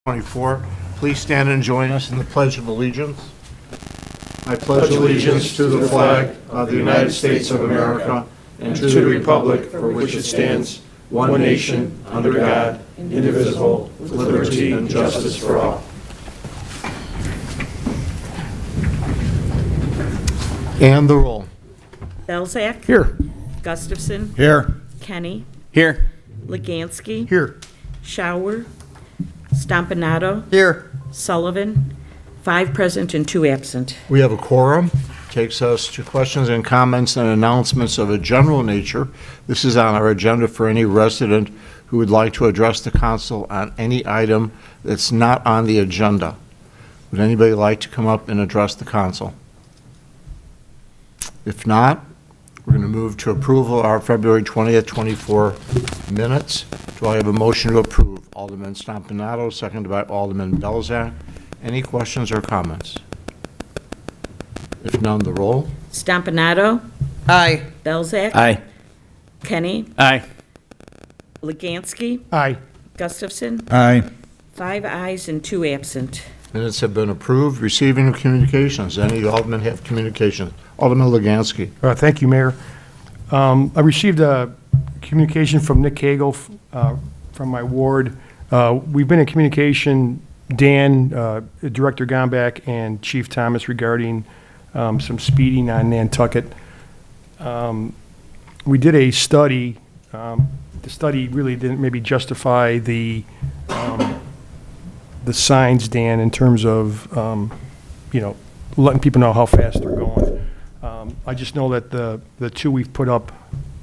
24. Please stand and join us in the Pledge of Allegiance. I pledge allegiance to the flag of the United States of America and to the republic for which it stands, one nation, under God, indivisible, with liberty and justice for all. And the roll. Belzak. Here. Gustafson. Here. Kenny. Here. Legansky. Here. Shower. Stompanato. Here. Sullivan. 5 present and 2 absent. We have a quorum. Takes us to questions and comments and announcements of a general nature. This is on our agenda for any resident who would like to address the council on any item that's not on the agenda. Would anybody like to come up and address the council? If not, we're going to move to approval of our February 20th, 24 minutes. Do I have a motion to approve? Alderman Stompanato, seconded by Alderman Belzak. Any questions or comments? If none, the roll. Stompanato. Aye. Belzak. Aye. Kenny. Aye. Legansky. Aye. Gustafson. Aye. 5 ayes and 2 absent. Minutes have been approved. Receiving of communications. Any aldermen have communications? Alderman Legansky. Thank you, Mayor. I received a communication from Nick Cagle from my ward. We've been in communication, Dan, Director Gomback, and Chief Thomas regarding some speeding on Nantucket. We did a study. The study really didn't maybe justify the signs, Dan, in terms of, letting people know how fast they're going. I just know that the 2 we've put up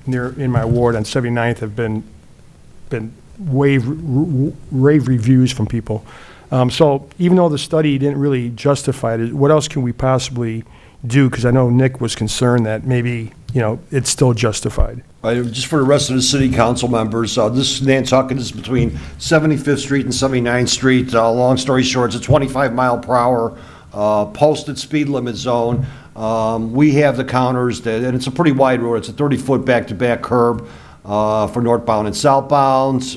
in my ward on 79th have been rave reviews from people. So even though the study didn't really justify it, what else can we possibly do? Because I know Nick was concerned that maybe, it's still justified. Just for the rest of the city council members, this Nantucket is between 75th Street and 79th Street. Long story short, it's a 25 mile per hour posted speed limit zone. We have the counters, and it's a pretty wide road. It's a 30-foot back-to-back curb for northbound and southbounds.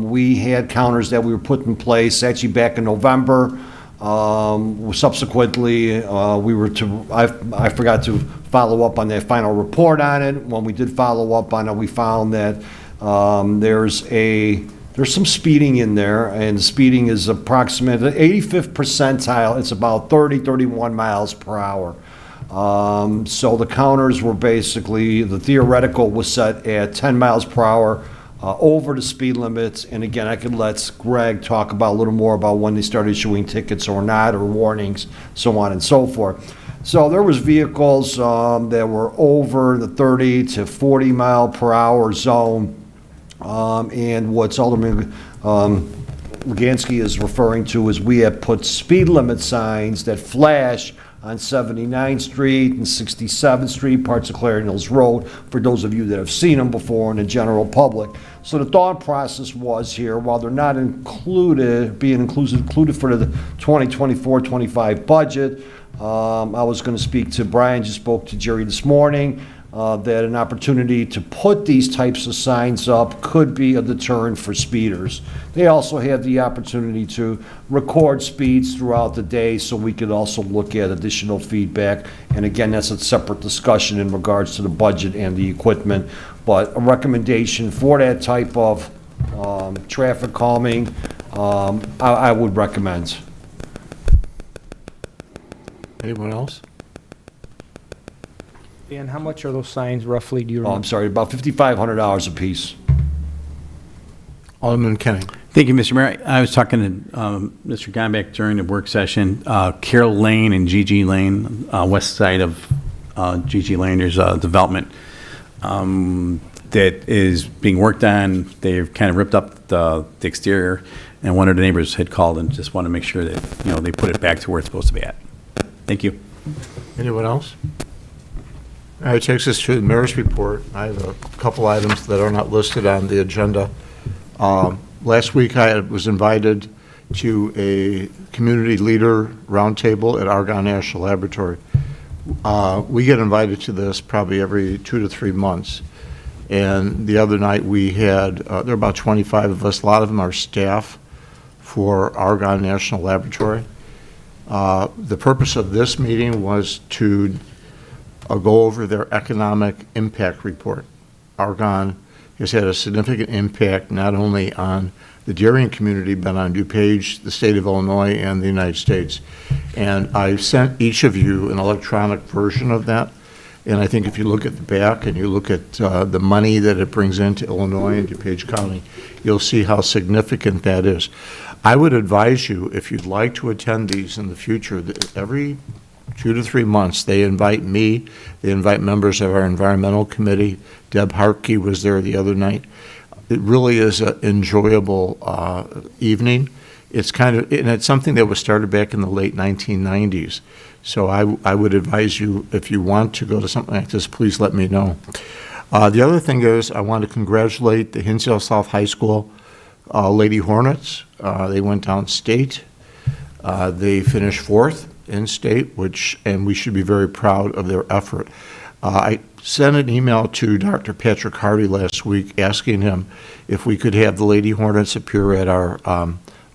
We had counters that we were put in place actually back in November. Subsequently, I forgot to follow up on that final report on it. When we did follow up on it, we found that there's some speeding in there, and the speeding is approximately 85th percentile. It's about 31 miles per hour. So the counters were basically, the theoretical was set at 10 miles per hour over the speed limits. And again, I could let Greg talk about a little more about when they started issuing tickets or not, or warnings, so on and so forth. So there was vehicles that were over the 30 to 40 mile per hour zone. And what Alderman Legansky is referring to is we have put speed limit signs that flash on 79th Street and 67th Street, parts of Clarion Hills Road, for those of you that have seen them before in the general public. So the thought process was here, while they're not being included for the 2024-25 budget, I was going to speak to Brian, just spoke to Jerry this morning, that an opportunity to put these types of signs up could be a deterrent for speeders. They also have the opportunity to record speeds throughout the day, so we could also look at additional feedback. And again, that's a separate discussion in regards to the budget and the equipment. But a recommendation for that type of traffic calming, I would recommend. Anyone else? Dan, how much are those signs roughly? Do you remember? I'm sorry, about $5,500 a piece. Alderman Kenny. Thank you, Mr. Mayor. I was talking to Mr. Gomback during the work session. Carroll Lane and GG Lane, west side of GG Lane, there's a development that is being worked on. They've kind of ripped up the exterior, and one of the neighbors had called and just wanted to make sure that they put it back to where it's supposed to be at. Thank you. Anyone else? All right, takes us to the mayor's report. I have a couple items that are not listed on the agenda. Last week I was invited to a community leader roundtable at Argonne National Laboratory. We get invited to this probably every 2 to 3 months. And the other night we had, there were about 25 of us, a lot of them are staff for Argonne National Laboratory. The purpose of this meeting was to go over their economic impact report. Argonne has had a significant impact not only on the Darien community, but on DuPage, the state of Illinois, and the United States. And I sent each of you an electronic version of that. And I think if you look at the back and you look at the money that it brings into Illinois and DuPage County, you'll see how significant that is. I would advise you, if you'd like to attend these in the future, that every 2 to 3 months, they invite me, they invite members of our environmental committee. Deb Hartke was there the other night. It really is an enjoyable evening. It's and it's something that was started back in the late 1990s. So I would advise you, if you want to go to something like this, please let me know. The other thing is, I want to congratulate the Hinsdale South High School Lady Hornets. They went downstate. They finished 4th in state, and we should be very proud of their effort. I sent an email to Dr. Patrick Hardy last week asking him if we could have the Lady Hornets appear at our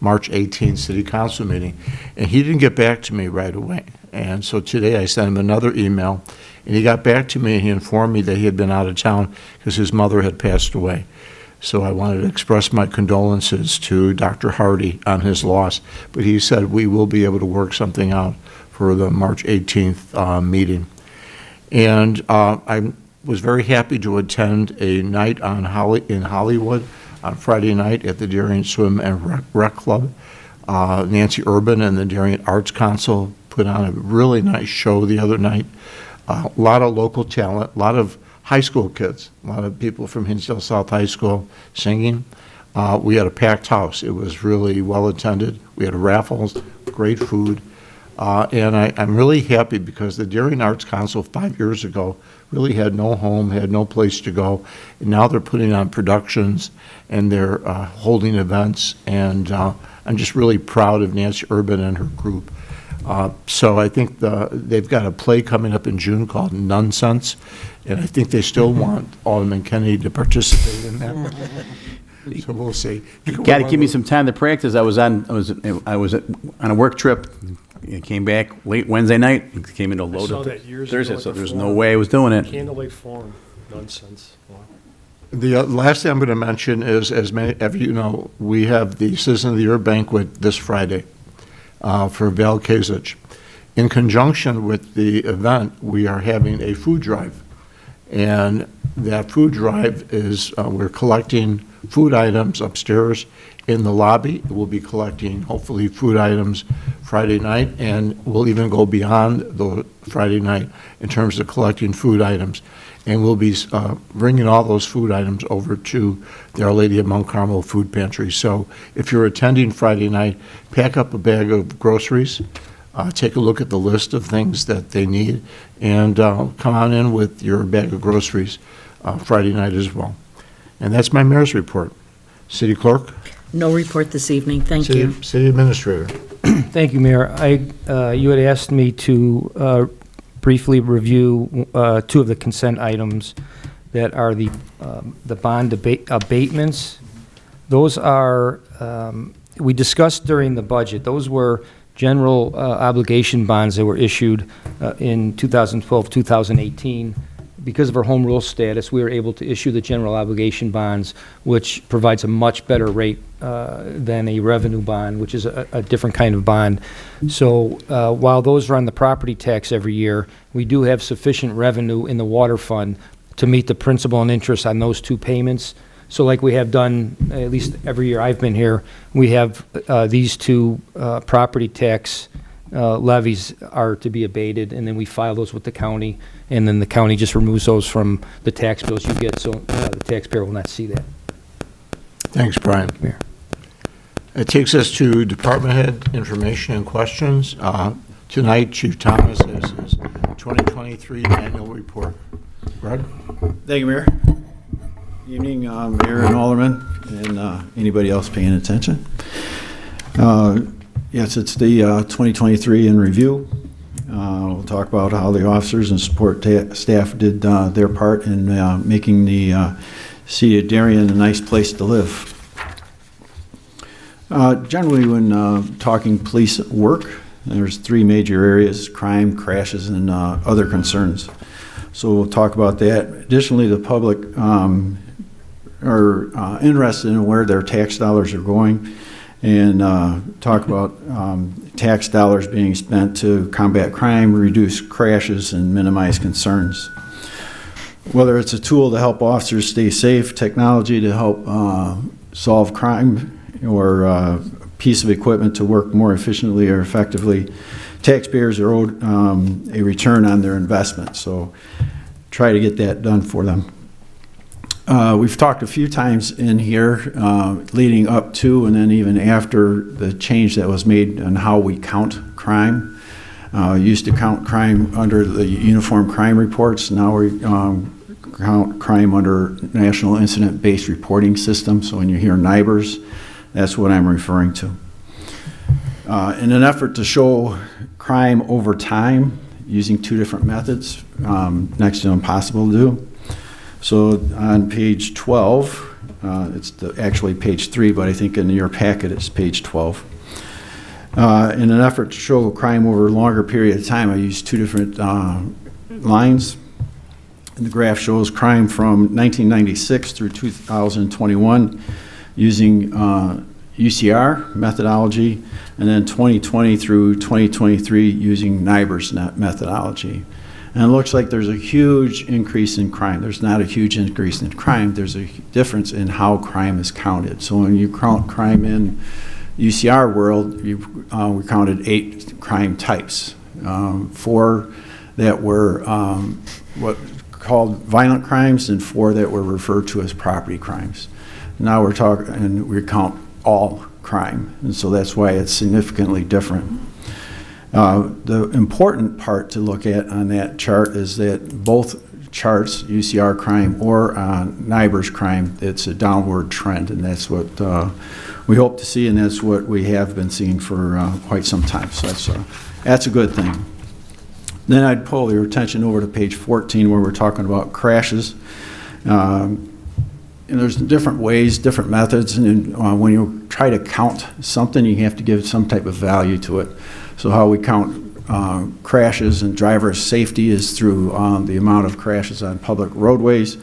March 18th City Council meeting, and he didn't get back to me right away. And so today I sent him another email, and he got back to me and he informed me that he had been out of town because his mother had passed away. So I wanted to express my condolences to Dr. Hardy on his loss, but he said we will be able to work something out for the March 18th meeting. And I was very happy to attend a night in Hollywood on Friday night at the Darien Swim and Rec Club. Nancy Urban and the Darien Arts Council put on a really nice show the other night. A lot of local talent, a lot of high school kids, a lot of people from Hinsdale South High School singing. We had a packed house. It was really well attended. We had raffles, great food. And I'm really happy because the Darien Arts Council 5 years ago really had no home, had no place to go. And now they're putting on productions and they're holding events. And I'm just really proud of Nancy Urban and her group. So I think they've got a play coming up in June called Nonsense. And I think they still want Alderman Kennedy to participate in that. So we'll see. Got to give me some time to practice. I was on a work trip. I came back late Wednesday night. Came into I saw load that years Thursday, ago at so the there's Forum. no way I was doing it. Candlelight Forum, nonsense. Wow. The last thing I'm going to mention is, as many of you know, we have the Citizen of the Year banquet this Friday for Val Kasich. In conjunction with the event, we are having a food drive. And that food drive is, we're collecting food items upstairs in the lobby. We'll be collecting, hopefully, food items Friday night, and we'll even go beyond the Friday night in terms of collecting food items. And we'll be bringing all those food items over to the Our Lady of Mount Carmel Food Pantry. So if you're attending Friday night, pack up a bag of groceries, take a look at the list of things that they need, and come on in with your bag of groceries Friday night as well. And that's my mayor's report. City Clerk? No report this evening, thank you. City Administrator? Thank you, Mayor. You had asked me to briefly review 2 of the consent items that are the bond abatements. Those are, we discussed during the budget, those were general obligation bonds that were issued in 2012, 2018. Because of our home rule status, we were able to issue the general obligation bonds, which provides a much better rate than a revenue bond, which is a different kind of bond. So while those run the property tax every year, we do have sufficient revenue in the water fund to meet the principal and interest on those 2 payments. So like we have done, at least every year I've been here, we have these 2 property tax levies are to be abated, and then we file those with the county, and then the county just removes those from the tax bills you get, so the taxpayer will not see that. Thanks, Brian. Mayor. It takes us to department head information and questions. Tonight, Chief Thomas has his 2023 annual report. Greg? Thank you, Mayor. Evening, Mayor and Alderman, and anybody else paying attention. Yes, it's the 2023 in review. We'll talk about how the officers and support staff did their part in making the city of Darien a nice place to live. Generally, when talking police work, there's three major areas: crime, crashes, and other concerns. So we'll talk about that. Additionally, the public are interested in where their tax dollars are going, and talk about tax dollars being spent to combat crime, reduce crashes, and minimize concerns. Whether it's a tool to help officers stay safe, technology to help solve crime, or a piece of equipment to work more efficiently or effectively, taxpayers are owed a return on their investment. So try to get that done for them. We've talked a few times in here leading up to and then even after the change that was made on how we count crime. Used to count crime under the Uniform Crime Reports. Now we count crime under National Incident-Based Reporting System. So when you hear NIBRS, that's what I'm referring to. In an effort to show crime over time using two different methods, next to impossible to do. So on page 12, it's actually page 3, but I think in your packet it's page 12. In an effort to show crime over a longer period of time, I used two different lines. And the graph shows crime from 1996 through 2021 using UCR methodology, and then 2020 through 2023 using NIBRS methodology. And it looks like there's a huge increase in crime. There's not a huge increase in crime. There's a difference in how crime is counted. So when you count crime in UCR world, we counted 8 crime types. 4 that were what called violent crimes and 4 that were referred to as property crimes. Now we're talking, and we count all crime. And so that's why it's significantly different. The important part to look at on that chart is that both charts, UCR crime or NIBRS crime, it's a downward trend, and that's what we hope to see, and that's what we have been seeing for quite some time. So that's a good thing. Then I'd pull your attention over to page 14 where we're talking about crashes. And there's different ways, different methods, and when you try to count something, you have to give some type of value to it. So how we count crashes and driver safety is through the amount of crashes on public roadways,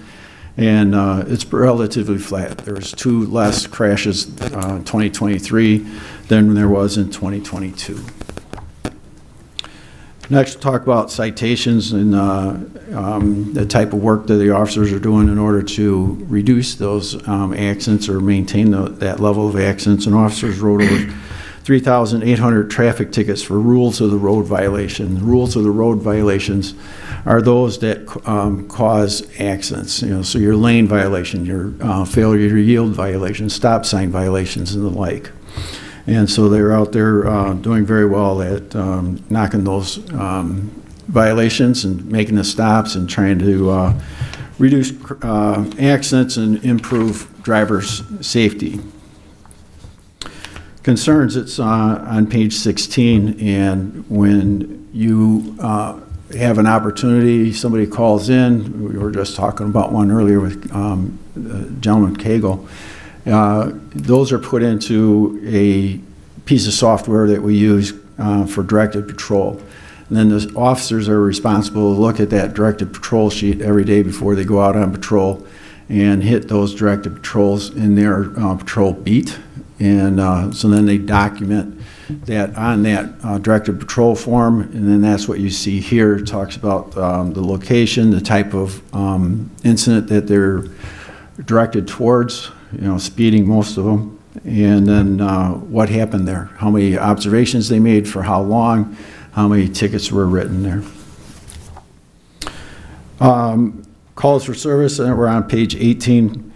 and it's relatively flat. There's 2 less crashes in 2023 than there was in 2022. Next, we'll talk about citations and the type of work that the officers are doing in order to reduce those accidents or maintain that level of accidents. And officers wrote over 3,800 traffic tickets for rules of the road violation. The rules of the road violations are those that cause accidents. You know, so your lane violation, your failure to yield violations, stop sign violations, and the like. And so they're out there doing very well at knocking those violations and making the stops and trying to reduce accidents and improve drivers' safety. Concerns, it's on page 16, and when you have an opportunity, somebody calls in, we were just talking about one earlier with gentleman Cagle, those are put into a piece of software that we use for directed patrol. And then the officers are responsible to look at that directed patrol sheet every day before they go out on patrol and hit those directed patrols in their patrol beat. And so then they document that on that directed patrol form, and then that's what you see here. It talks about the location, the type of incident that they're directed towards, you know, speeding most of them, and then what happened there, how many observations they made, for how long, how many tickets were written there. Calls for service, and we're on page 18.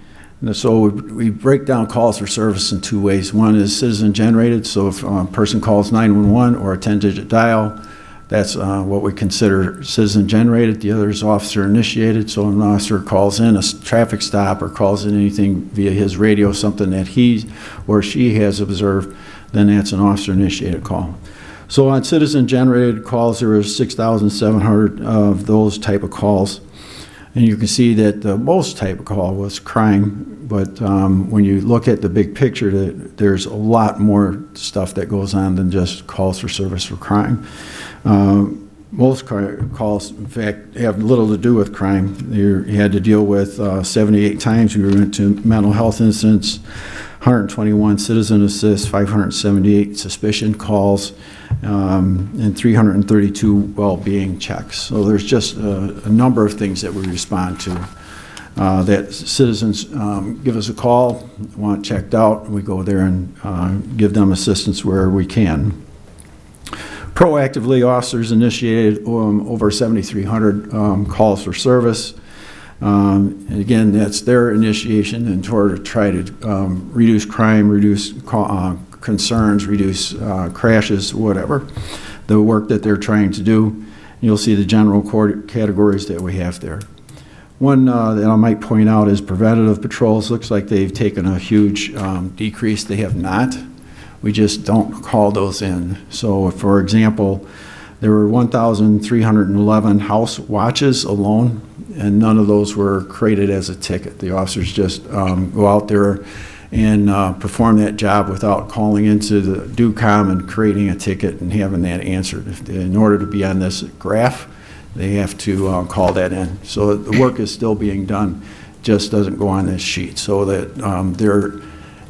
And so we break down calls for service in 2 ways. One is citizen generated, so if a person calls 911 or a 10-digit dial, that's what we consider citizen generated. The other is officer initiated, so an officer calls in a traffic stop or calls in anything via his radio, something that he or she has observed, then that's an officer initiated call. So on citizen generated calls, there were 6,700 of those type of calls. And you can see that the most type of call was crime, but when you look at the big picture, there's a lot more stuff that goes on than just calls for service for crime. Most calls, in fact, have little to do with crime. You had to deal with 78 times we went to mental health incidents, 121 citizen assists, 578 suspicion calls, and 332 well-being checks. So there's just a number of things that we respond to. That citizens give us a call, want checked out, we go there and give them assistance where we can. Proactively, officers initiated over 7,300 calls for service. And again, that's their initiation in order to try to reduce crime, reduce concerns, reduce crashes, whatever, the work that they're trying to do. You'll see the general categories that we have there. One that I might point out is preventative patrols. Looks like they've taken a huge decrease. They have not. We just don't call those in. So, for example, there were 1,311 house watches alone, and none of those were created as a ticket. The officers just go out there and perform that job without calling into the DUCOM and creating a ticket and having that answered. In order to be on this graph, they have to call that in. So the work is still being done, just doesn't go on this sheet. So that they're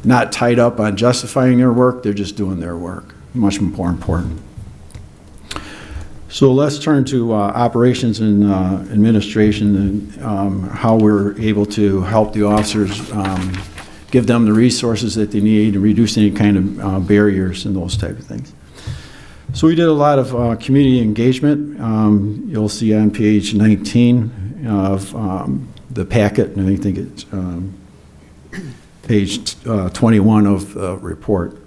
not tied up on justifying their work, they're just doing their work. Much more important. So let's turn to operations and administration and how we're able to help the officers, give them the resources that they need and reduce any kind of barriers and those type of things. So we did a lot of community engagement. You'll see on page 19 of the packet, and I think it's page 21 of the report.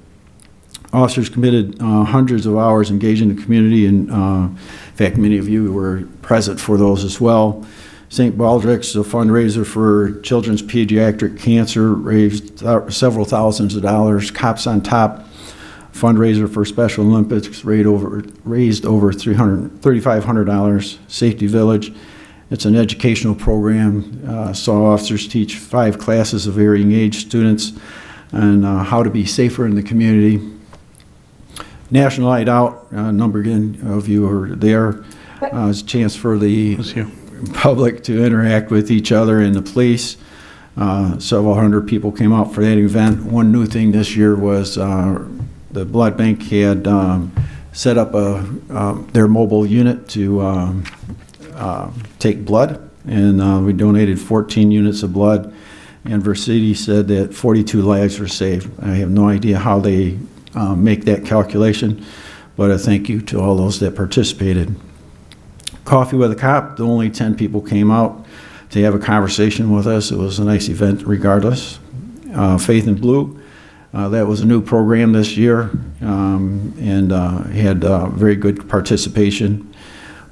Officers committed hundreds of hours engaging the community, and in fact, many of you were present for those as well. St. Baldrick's, a fundraiser for children's pediatric cancer, raised several thousands of dollars. Cops on Top, fundraiser for Special Olympics, raised over $3,500. Safety Village, it's an educational program. Saw officers teach 5 classes of varying age students on how to be safer in the community. National Night Out, a number of you are there. It's a chance for the public to interact with each other and the police. Several hundred people came out for that event. One new thing this year was the blood bank had set up their mobile unit to take blood, and we donated 14 units of blood, and Versity said that 42 lives were saved. I have no idea how they make that calculation, but a thank you to all those that participated. Coffee with a Cop, only 10 people came out to have a conversation with us. It was a nice event regardless. Faith in Blue, that was a new program this year, and had very good participation.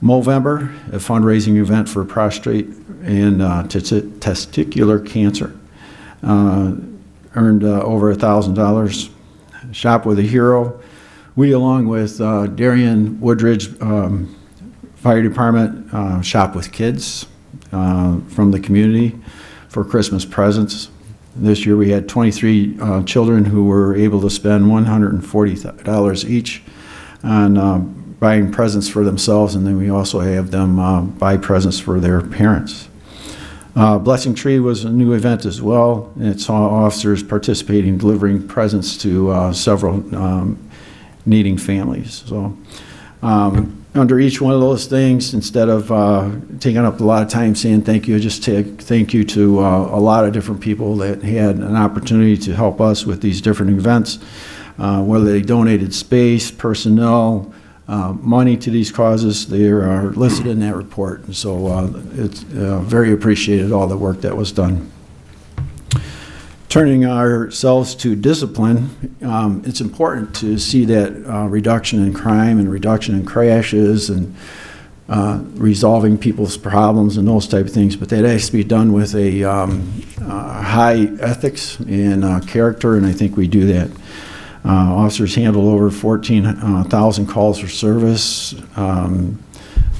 Movember, a fundraising event for prostate and testicular cancer, earned over $1,000. Shop with a Hero, we along with Darien Woodridge Fire Department shop with kids from the community for Christmas presents. This year we had 23 children who were able to spend $140 each on buying presents for themselves, and then we also have them buy presents for their parents. Blessing Tree was a new event as well, and it saw officers participating, delivering presents to several needing families. So under each one of those things, instead of taking up a lot of time saying thank you, I just take thank you to a lot of different people that had an opportunity to help us with these different events, whether they donated space, personnel, money to these causes. They are listed in that report, and so it's very appreciated, all the work that was done. Turning ourselves to discipline, it's important to see that reduction in crime and reduction in crashes and resolving people's problems and those type of things, but that has to be done with a high ethics and character, and I think we do that. Officers handled over 14,000 calls for service,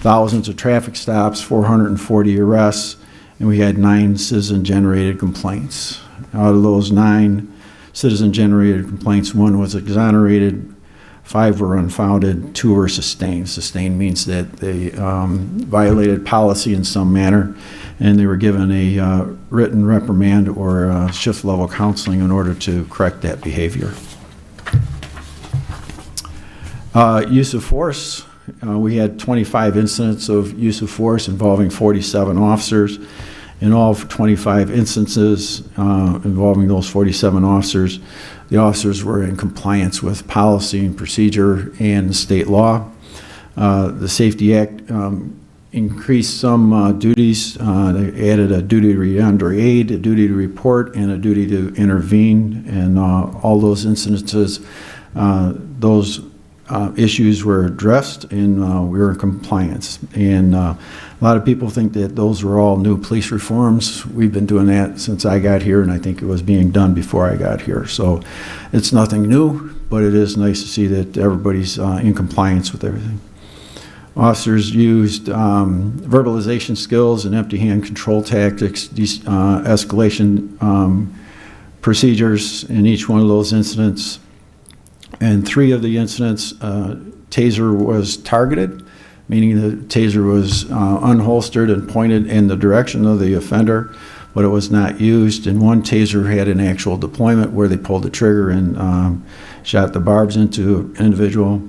thousands of traffic stops, 440 arrests, and we had 9 citizen-generated complaints. Out of those 9 citizen-generated complaints, 1 was exonerated, 5 were unfounded, 2 were sustained. Sustained means that they violated policy in some manner, and they were given a written reprimand or shift-level counseling in order to correct that behavior. Use of force. We had 25 incidents of use of force involving 47 officers. In all 25 instances involving those 47 officers, the officers were in compliance with policy and procedure and state law. The Safety Act increased some duties. They added a duty to render aid, a duty to report, and a duty to intervene. And all those incidences, those issues were addressed, and we were in compliance. And a lot of people think that those were all new police reforms. We've been doing that since I got here, and I think it was being done before I got here. So it's nothing new, but it is nice to see that everybody's in compliance with everything. Officers used verbalization skills and empty hand control tactics, escalation procedures in each one of those incidents. And 3 of the incidents, taser was targeted, meaning the taser was unholstered and pointed in the direction of the offender, but it was not used. And 1 taser had an actual deployment where they pulled the trigger and shot the barbs into an individual.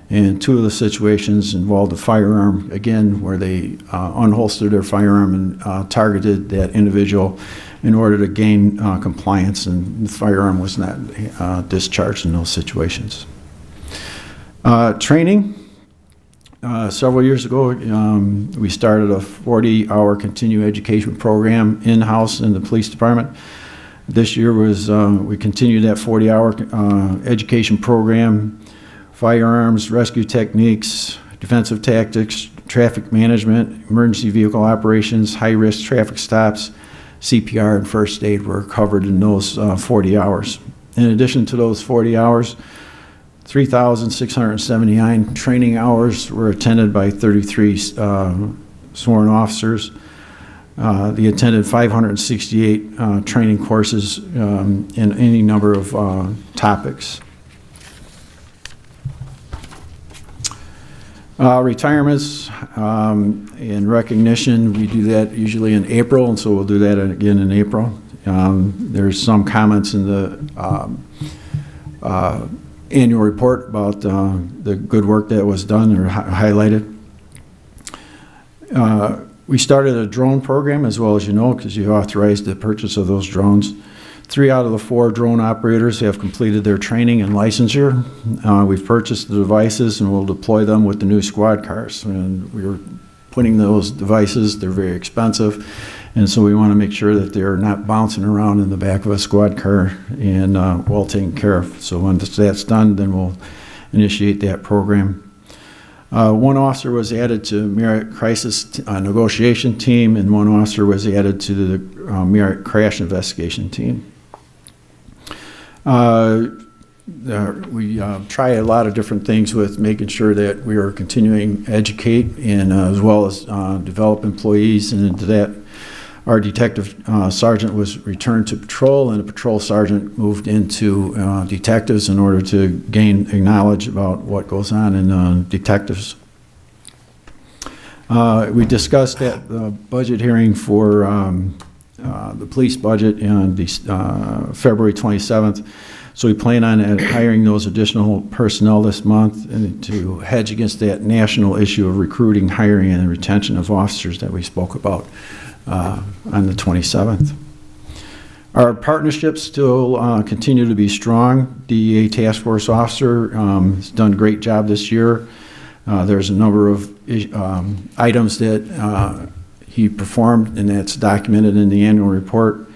And 2 of the situations involved a firearm, again, where they unholstered their firearm and targeted that individual in order to gain compliance, and the firearm was not discharged in those situations. Training. Several years ago, we started a 40-hour continuing education program in-house in the police department. This year we continued that 40-hour education program. Firearms, rescue techniques, defensive tactics, traffic management, emergency vehicle operations, high-risk traffic stops, CPR, and first aid were covered in those 40 hours. In addition to those 40 hours, 3,679 training hours were attended by 33 sworn officers. They attended 568 training courses in any number of topics. Retirements in recognition, we do that usually in April, and so we'll do that again in April. There's some comments in the annual report about the good work that was done or highlighted. We started a drone program, as well as you know, because you authorized the purchase of those drones. 3 out of the 4 drone operators have completed their training and licensure. We've purchased the devices and we'll deploy them with the new squad cars. And we're putting those devices, they're very expensive, and so we want to make sure that they're not bouncing around in the back of a squad car and well taken care of. So when that's done, then we'll initiate that program. 1 officer was added to Merit Crisis Negotiation Team, and 1 officer was added to the Merit Crash Investigation Team. We try a lot of different things with making sure that we are continuing to educate and as well as develop employees, and into that our detective sergeant was returned to patrol, and the patrol sergeant moved into detectives in order to gain knowledge about what goes on in detectives. We discussed at the budget hearing for the police budget on February 27th. So we plan on hiring those additional personnel this month, and to hedge against that national issue of recruiting, hiring, and retention of officers that we spoke about on the 27th. Our partnerships still continue to be strong. DEA Task Force Officer has done a great job this year. There's a number of items that he performed, and that's documented in the annual report.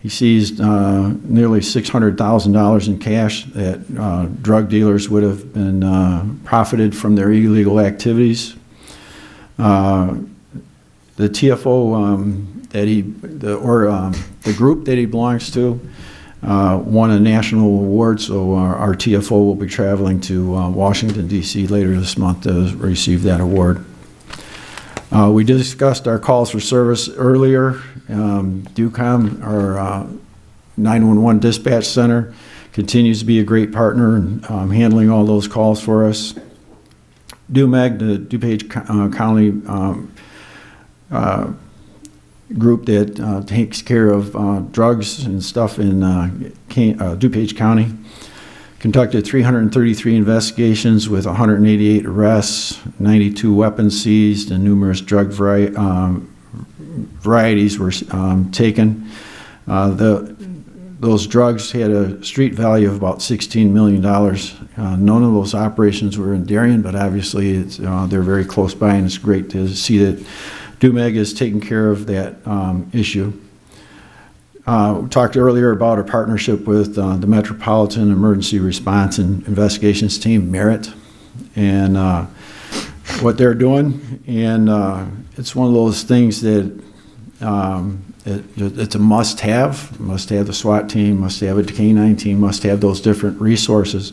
He seized nearly $600,000 in cash that drug dealers would have been profited from their illegal activities. The TFO the group that he belongs to won a national award, so our TFO will be traveling to Washington, D.C. later this month to receive that award. We discussed our calls for service earlier. DUCOM, our 911 dispatch center, continues to be a great partner in handling all those calls for us. DUMEG, the DuPage County group that takes care of drugs and stuff in DuPage County, conducted 333 investigations with 188 arrests, 92 weapons seized, and numerous drug varieties were taken. Those drugs had a street value of about $16 million. None of those operations were in Darien, but obviously they're very close by, and it's great to see that DUMEG is taking care of that issue. We talked earlier about our partnership with the Metropolitan Emergency Response and Investigations Team, Merit, and what they're doing. And it's one of those things that it's a must-have. Must-have the SWAT team, must-have a K-9 team, must-have those different resources.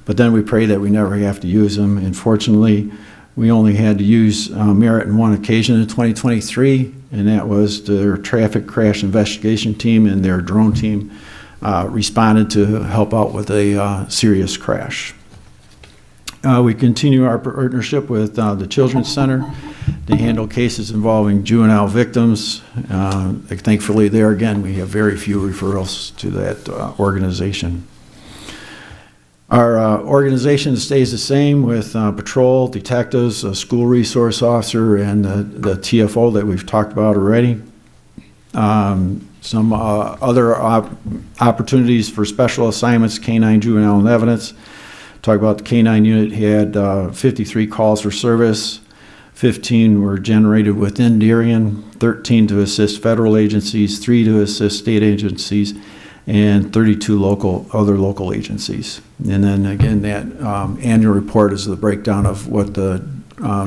But then we pray that we never have to use them. And fortunately, we only had to use Merit on one occasion in 2023, and that was their traffic crash investigation team and their drone team responded to help out with a serious crash. We continue our partnership with the Children's Center to handle cases involving juvenile victims. Thankfully, there again, we have very few referrals to that organization. Our organization stays the same with patrol, detectives, a school resource officer, and the TFO that we've talked about already. Some other opportunities for special assignments, K-9 juvenile and evidence. Talk about the K-9 unit had 53 calls for service, 15 were generated within Darien, 13 to assist federal agencies, 3 to assist state agencies, and 32 other local agencies. And then again, that annual report is the breakdown of what the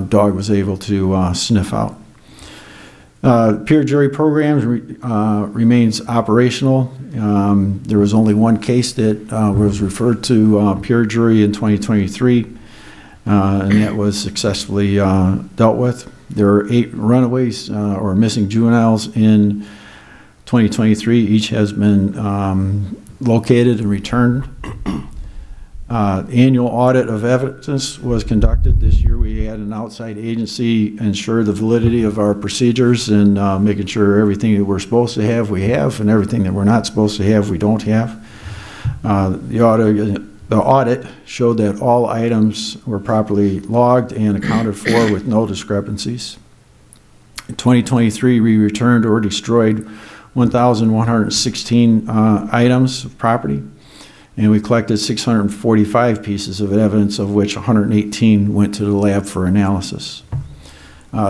dog was able to sniff out. Peer jury programs remains operational. There was only one case that was referred to peer jury in 2023, and that was successfully dealt with. There are 8 runaways or missing juveniles in 2023. Each has been located and returned. Annual audit of evidence was conducted. This year we had an outside agency ensure the validity of our procedures and making sure everything that we're supposed to have, we have, and everything that we're not supposed to have, we don't have. The audit showed that all items were properly logged and accounted for with no discrepancies. In 2023, we returned or destroyed 1,116 items of property, and we collected 645 pieces of evidence, of which 118 went to the lab for analysis.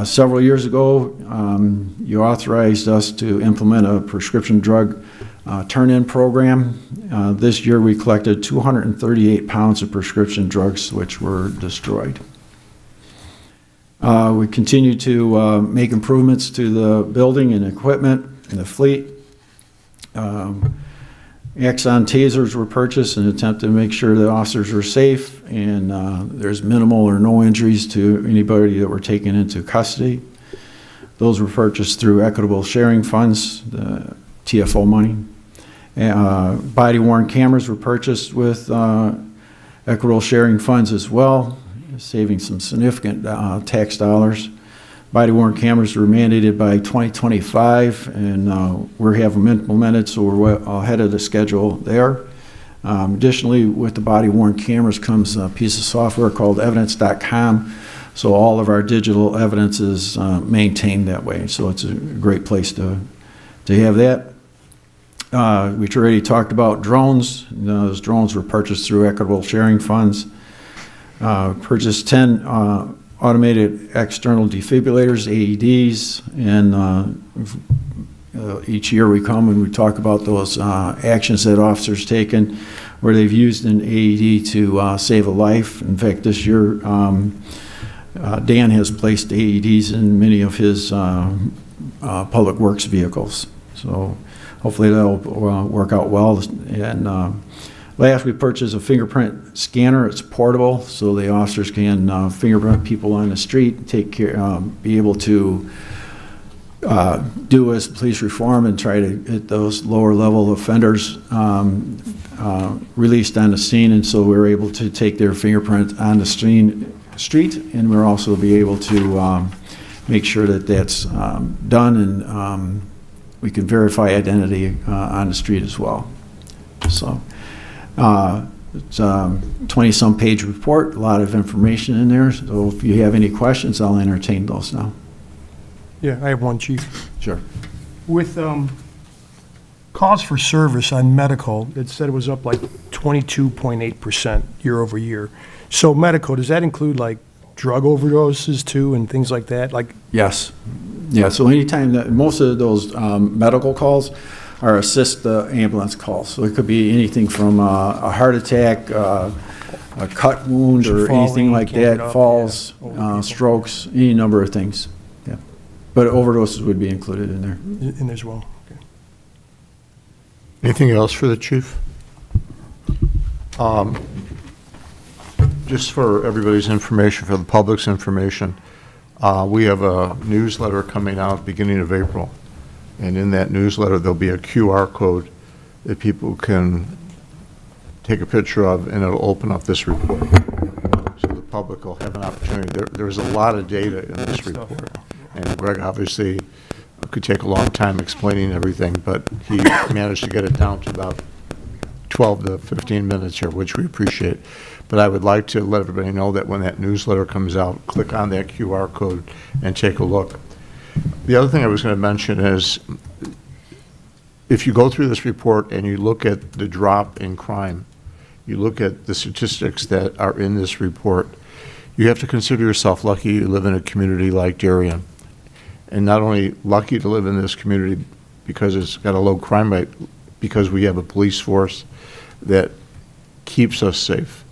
Several years ago, you authorized us to implement a prescription drug turn-in program. This year, we collected 238 pounds of prescription drugs, which were destroyed. We continue to make improvements to the building and equipment and the fleet. Axon tasers were purchased in an attempt to make sure that officers were safe and there's minimal or no injuries to anybody that were taken into custody. Those were purchased through equitable sharing funds, the TFO money. Body-worn cameras were purchased with equitable sharing funds as well, saving some significant tax dollars. Body-worn cameras were mandated by 2025, and we have them implemented, so we're ahead of the schedule there. Additionally, with the body-worn cameras comes a piece of software called evidence.com, so all of our digital evidence is maintained that way, so it's a great place to have that. We already talked about drones. Those drones were purchased through equitable sharing funds. Purchased 10 automated external defibrillators, AEDs, and each year we come and we talk about those actions that officers taken where they've used an AED to save a life. In fact, this year, Dan has placed AEDs in many of his public works vehicles. So hopefully that'll work out well. And Last, we purchased a fingerprint scanner. It's portable, so the officers can fingerprint people on the street, take care, be able to do as police reform and try to get those lower level offenders released on the scene. And so we're able to take their fingerprint on the street, and we're also be able to make sure that that's done, and we can verify identity on the street as well. So it's a 20-some page report, a lot of information in there. So if you have any questions, I'll entertain those now. Yeah, I have one, Chief. Sure. With calls for service on medical, it said it was up like 22.8% year over year. So medical, does that include like drug overdoses too and things like that? Like, Yes. Yeah, so anytime that, most of those medical calls are assist ambulance calls. So it could be anything from a heart attack, a cut wound, or Falling, anything like can't get that, up, falls, yeah, older people. strokes, any number of things. Yeah. But overdoses would be included in there. in as well? Okay. Anything else for the chief? Just for everybody's information, for the public's information, we have a newsletter coming out beginning of April. And in that newsletter, there'll be a QR code that people can take a picture of, and it'll open up this report. So the public will have an opportunity. There's a lot of data in this report. And Greg obviously could take a long time explaining everything, but he managed to get it down to about 12 to 15 minutes here, which we appreciate. But I would like to let everybody know that when that newsletter comes out, click on that QR code and take a look. The other thing I was going to mention is, if you go through this report and you look at the drop in crime, you look at the statistics that are in this report, you have to consider yourself lucky you live in a community like Darien. And not only lucky to live in this community because it's got a low crime rate, because we have a police force that keeps us safe.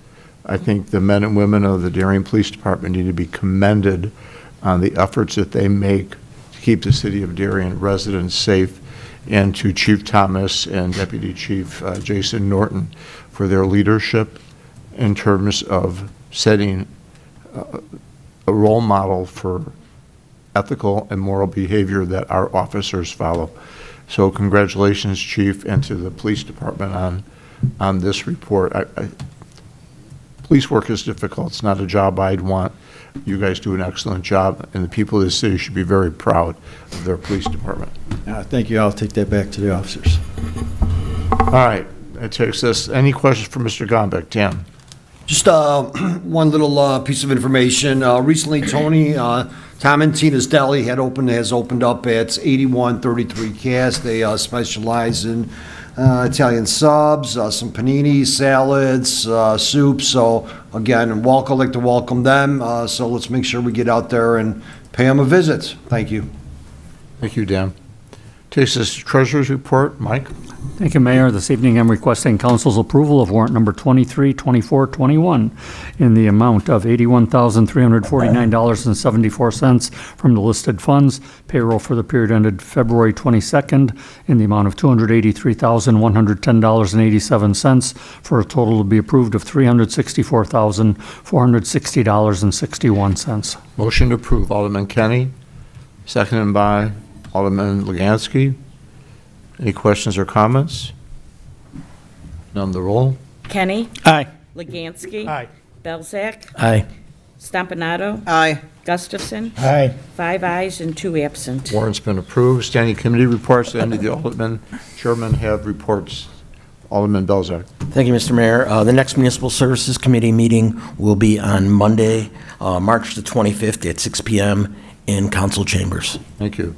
I think the men and women of the Darien Police Department need to be commended on the efforts that they make to keep the city of Darien residents safe, and to Chief Thomas and Deputy Chief Jason Norton for their leadership in terms of setting a role model for ethical and moral behavior that our officers follow. So congratulations, Chief, and to the police department on this report. Police work is difficult. It's not a job I'd want. You guys do an excellent job, and the people of the city should be very proud of their police department. Thank you. I'll take that back to the officers. All right, that takes us, any questions for Mr. Gombeck? Dan? Just one little piece of information. Recently, Tom and Tina's Deli has opened up at 8133 Cass. They specialize in Italian subs, some panini, salads, soup. So again, I'd like to welcome them. So let's make sure we get out there and pay them a visit. Thank you. Thank you, Dan. Takes us to Treasurer's Report. Mike? Thank you, Mayor. This evening, I'm requesting council's approval of warrant number 232421 in the amount of $81,349.74 from the listed funds. Payroll for the period ended February 22nd in the amount of $283,110.87 for a total to be approved of $364,460.61. Motion to approve. Alderman Kenny, seconded by Alderman Legansky. Any questions or comments? None, the roll. Kenny? Aye. Legansky? Aye. Belzak? Aye. Stompanato? Aye. Gustafson? Aye. 5 ayes and 2 absent. Warrant's been approved. Standing committee reports. Any of the Alderman chairmen have reports. Alderman Belzak. Thank you, Mr. Mayor. The next Municipal Services Committee meeting will be on Monday, March the 25th at 6 p.m. in council chambers. Thank you.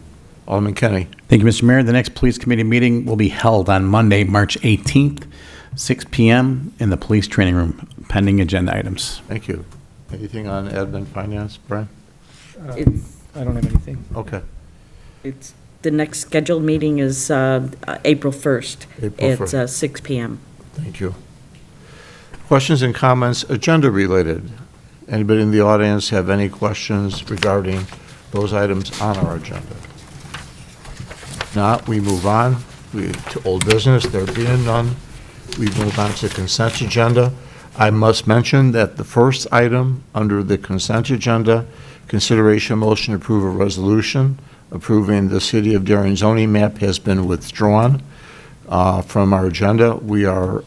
Alderman Kenny. Thank you, Mr. Mayor. The next police committee meeting will be held on Monday, March 18th, 6 p.m. in the police training room, pending agenda items. Thank you. Anything on admin finance, Brian? It's, I don't have anything. Okay. the next scheduled meeting is April 1st April at 1st. 6 p.m. Thank you. Questions and comments, agenda related? Anybody in the audience have any questions regarding those items on our agenda? If not, we move on to old business. There being none, we move on to consent agenda. I must mention that the first item under the consent agenda, consideration motion to approve a resolution approving the City of Darien zoning map, has been withdrawn from our agenda. We are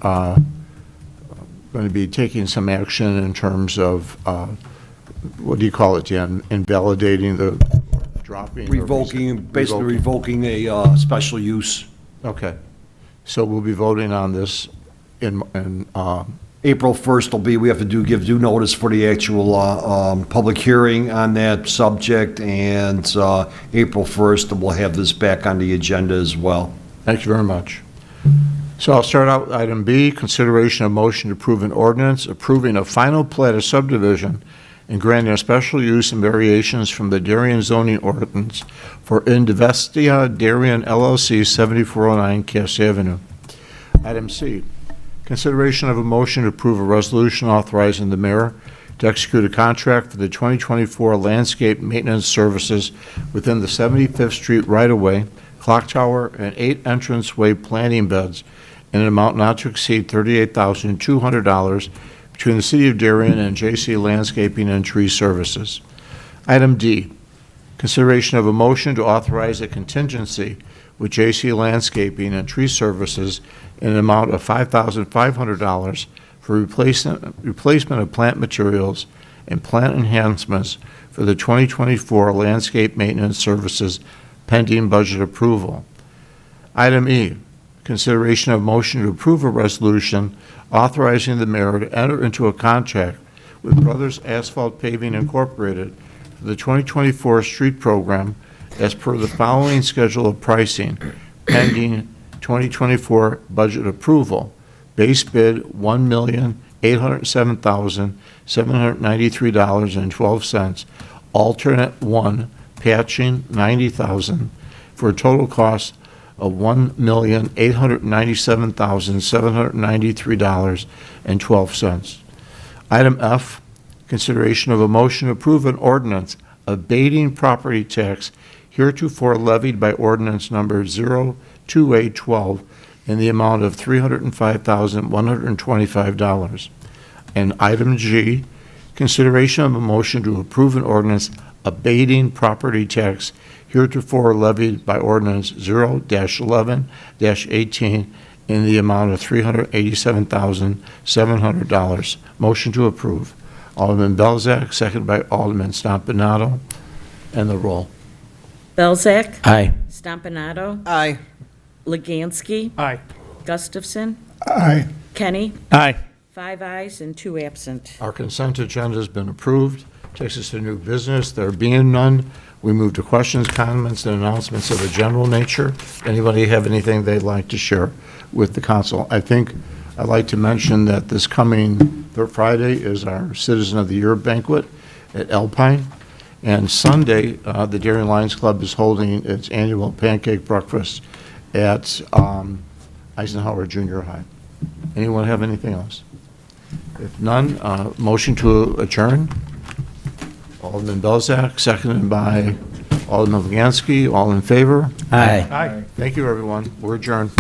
going to be taking some action in terms of, what do you call it, Jan? Invalidating the, dropping? or Basically revoking a special use. Okay. So we'll be voting on this in April 1st will be, we have to give due notice for the actual public hearing on that subject, and April 1st, we'll have this back on the agenda as well. Thank you very much. So I'll start out with item B, consideration of motion to approve an ordinance approving a final plat of subdivision and granting a special use and variations from the Darien zoning ordinance for Indivestia Darien LLC, 7409 Cass Avenue. Item C, consideration of a motion to approve a resolution authorizing the mayor to execute a contract for the 2024 landscape maintenance services within the 75th Street right-of-way, clock tower, and 8 entranceway planting beds in an amount not to exceed $38,200 between the City of Darien and J.C. Landscaping and Tree Services. Item D, consideration of a motion to authorize a contingency with J.C. Landscaping and Tree Services in an amount of $5,500 for replacement of plant materials and plant enhancements for the 2024 landscape maintenance services pending budget approval. Item E, consideration of motion to approve a resolution authorizing the mayor to enter into a contract with Brothers Asphalt Paving Incorporated for the 2024 street program as per the following schedule of pricing pending 2024 budget approval. Base bid $1,807,793.12. Alternate 1, patching $90,000 for a total cost of $1,897,793.12. Item F, consideration of a motion to approve an ordinance abating property tax heretofore levied by ordinance number 02812 in the amount of $305,125. And item G, consideration of a motion to approve an ordinance abating property tax heretofore levied by ordinance 0-11-18 in the amount of $387,700. Motion to approve. Alderman Belzak, second by Alderman Stompanato, and the roll. Belzak. Aye. Stompanato. Aye. Legansky. Aye. Gustafson. Aye. Kenny. Aye. 5 ayes and 2 absent. Our consent agenda has been approved. Takes us to new business. There being none, we move to questions, comments, and announcements of a general nature. Anybody have anything they'd like to share with the council? I think I'd like to mention that this coming Friday is our Citizen of the Year banquet at Alpine. And Sunday, the Darien Lions Club is holding its annual pancake breakfast at Eisenhower Junior High. Anyone have anything else? If none, motion to adjourn. Alderman Belzak, seconded by Alderman Legansky. All in favor? Aye. Aye. Thank you, everyone. We're adjourned.